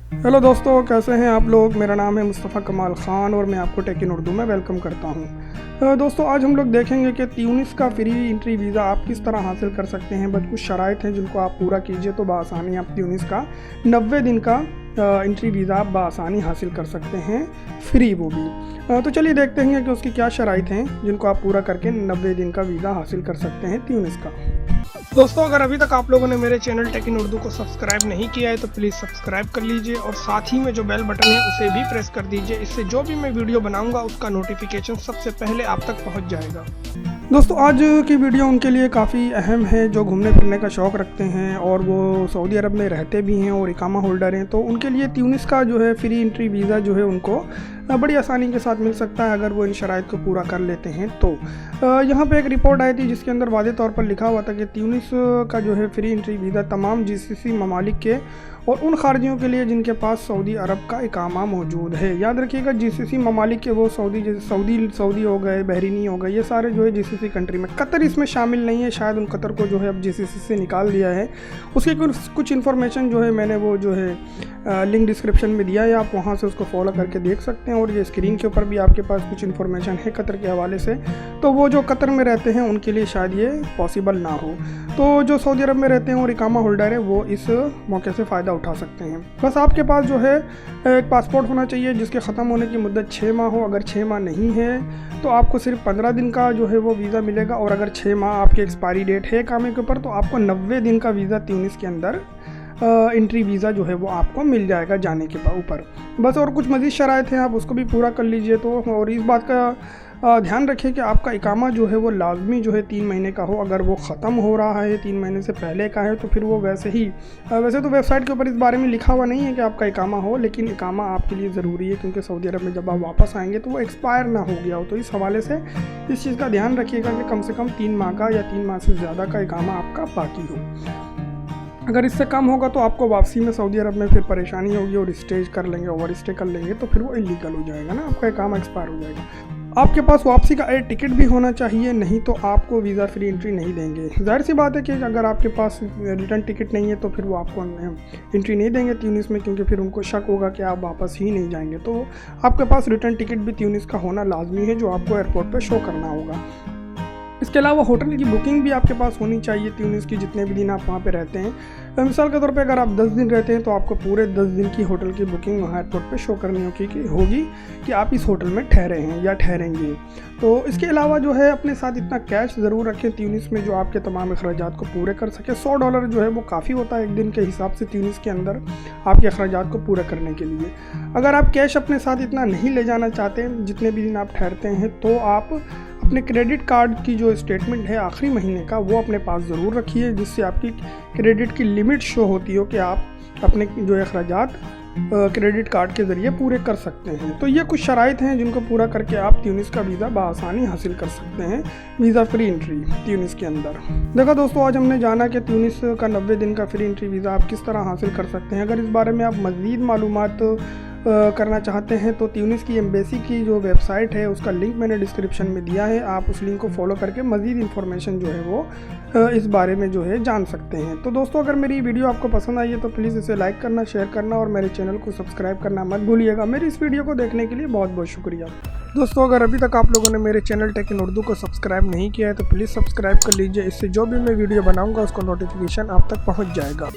Hello दोस्तों, कैसे हैं आप लोग। मेरा नाम है मुस्तफ़ा कमाल ख़ान और मैं आपको टेक इन उर्दू में वेलकम करता हूं। दोस्तों, आज हम लोग देखेंगे कि ट्यूनिस का फ्री एंट्री वीज़ा आप किस तरह हासिल कर सकते हैं। बस कुछ शराइत हैं जिनको आप पूरा कीजिए तो बआसानी आप ट्यूनिस का 90 दिन का एंट्री वीज़ा आप बआसानी हासिल कर सकते हैं, फ्री वो भी। तो चलिए देखते हैं कि उसकी क्या शराइत हैं जिनको आप पूरा करके 90 दिन का वीज़ा हासिल कर सकते हैं ट्यूनिस का। दोस्तों, अगर अभी तक आप लोगों ने मेरे चैनल टेक इन उर्दू को सब्सक्राइब नहीं किया है तो प्लीज़ सब्सक्राइब कर लीजिए और साथ ही में जो बेल बटन है उसे भी प्रेस कर दीजिए। इससे जो भी मैं वीडियो बनाऊंगा उसका नोटिफिकेशन सबसे पहले आप तक पहुंच जाएगा। दोस्तों, आज की वीडियो उनके लिए काफ़ी अहम है जो घूमने फिरने का शौक़ रखते हैं और वो सऊदी अरब में रहते भी हैं और इकामा होल्डर हैं। तो उनके लिए ट्यूनिस का जो है फ्री एंट्री वीज़ा जो है उनको बड़ी आसानी के साथ मिल सकता है अगर वो इन शराइत को पूरा कर लेते हैं। तो यहाँ पे एक रिपोर्ट आई थी जिसके अंदर वाज़े तौर पर लिखा हुआ था कि ट्यूनिस का जो है फ्री एंट्री वीज़ा तमाम जीसीसी ममालिक के और उन खारजियों के लिए जिनके पास सऊदी अरब का इकामा मौजूद है। याद रखिएगा, जीसीसी ममालिक के वो सऊदी हो गए, बहरीनी हो गए, ये सारे जो है जीसीसी कंट्री में। कतर इसमें शामिल नहीं है, शायद उन कतर को जो है अब जीसीसी से निकाल दिया है। उसकी कुछ इन्फॉर्मेशन जो है मैंने वो जो है लिंक डिस्क्रिप्शन में दिया है, आप वहाँ से उसको फॉलो करके देख सकते हैं। और ये स्क्रीन के ऊपर भी आपके पास कुछ इन्फॉर्मेशन है कतर के हवाले से। तो वो जो कतर में रहते हैं उनके लिए शायद ये पॉसिबल ना हो। तो जो सऊदी अरब में रहते हैं और इकामा होल्डर है वो इस मौके से फ़ायदा उठा सकते हैं। बस आपके पास जो है एक पासपोर्ट होना चाहिए जिसके ख़त्म होने की मुद्दत 6 माह हो। अगर 6 माह नहीं है तो आपको सिर्फ 15 दिन का जो है वो वीज़ा मिलेगा। और अगर 6 माह आपकी एक्सपायरी डेट है इकामे के ऊपर तो आपको 90 दिन का वीज़ा ट्यूनिस के अंदर एंट्री वीज़ा जो है वो आपको मिल जाएगा जाने के ऊपर। बस और कुछ मज़ीद शराइत हैं, आप उसको भी पूरा कर लीजिए। तो और इस बात का ध्यान रखें कि आपका इकामा जो है वो लाजमी जो है 3 महीने का हो। अगर वो ख़त्म हो रहा है 3 महीने से पहले का है तो फिर वो वैसे तो वेबसाइट के ऊपर इस बारे में लिखा हुआ नहीं है कि आपका इकामा हो, लेकिन इकामा आपके लिए ज़रूरी है क्योंकि सऊदी अरब में जब आप वापस आएंगे तो वो एक्सपायर ना हो गया हो। तो इस हवाले से इस चीज़ का ध्यान रखिएगा कि कम से कम 3 माह का या 3 माह से ज़्यादा का इकामा आपका बाकी हो। अगर इससे कम होगा तो आपको वापसी में सऊदी अरब में फिर परेशानी होगी और स्टेज कर लेंगे, ओवर स्टे कर लेंगे तो फिर वो इलीगल हो जाएगा ना, आपका इकामा एक्सपायर हो जाएगा। आपके पास वापसी का एयर टिकट भी होना चाहिए, नहीं तो आपको वीज़ा फ्री एंट्री नहीं देंगे। जाहिर सी बात है कि अगर आपके पास रिटर्न टिकट नहीं है तो फिर वो आपको एंट्री नहीं देंगे ट्यूनिस में, क्योंकि फिर उनको शक होगा कि आप वापस ही नहीं जाएंगे। तो आपके पास रिटर्न टिकट भी ट्यूनिस का होना लाजमी है जो आपको एयरपोर्ट पर शो करना होगा। इसके अलावा होटल की बुकिंग भी आपके पास होनी चाहिए ट्यूनिस की जितने भी दिन आप वहाँ पे रहते हैं। मिसाल के तौर पे अगर आप 10 दिन रहते हैं तो आपको पूरे 10 दिन की होटल की बुकिंग वहाँ एयरपोर्ट पे शो करनी होगी कि आप इस होटल में ठहरे हैं या ठहरेंगे। तो इसके अलावा जो है अपने साथ इतना कैश ज़रूर रखें ट्यूनिस में जो आपके तमाम अखराजात को पूरे कर सके। $100 जो है वो काफ़ी होता है एक दिन के हिसाब से ट्यूनिस के अंदर आपके अखराजात को पूरा करने के लिए। अगर आप कैश अपने साथ इतना नहीं ले जाना चाहते जितने भी दिन आप ठहरते हैं तो आप अपने क्रेडिट कार्ड की जो स्टेटमेंट है आखिरी महीने का वो अपने पास ज़रूर रखिए, जिससे आपकी क्रेडिट की लिमिट शो होती हो कि आप अपने जो अखराजात क्रेडिट कार्ड के ज़रिए पूरे कर सकते हैं। तो ये कुछ शराइत हैं जिनको पूरा करके आप ट्यूनिस का वीज़ा बआसानी हासिल कर सकते हैं, वीज़ा फ्री एंट्री ट्यूनिस के अंदर। देखा दोस्तों, आज हमने जाना कि ट्यूनिस का 90 दिन का फ्री एंट्री वीज़ा आप किस तरह हासिल कर सकते हैं। अगर इस बारे में आप मज़ीद मालूमात करना चाहते हैं तो ट्यूनिस की एम्बेसी की जो वेबसाइट है उसका लिंक मैंने डिस्क्रिप्शन में दिया है, आप उस लिंक को फॉलो करके मज़ीद इन्फॉर्मेशन जो है वो इस बारे में जो है जान सकते हैं। तो दोस्तों, अगर मेरी वीडियो आपको पसंद आई है तो प्लीज़ इसे लाइक करना, शेयर करना और मेरे चैनल को सब्सक्राइब करना मत भूलिएगा। मेरी इस वीडियो को देखने के लिए बहुत बहुत शुक्रिया। दोस्तों, अगर अभी तक आप लोगों ने मेरे चैनल टेक इन उर्दू को सब्सक्राइब नहीं किया है तो प्लीज़ सब्सक्राइब कर लीजिए। इससे जो भी मैं वीडियो बनाऊँगा उसका नोटिफिकेशन आप तक पहुँच जाएगा।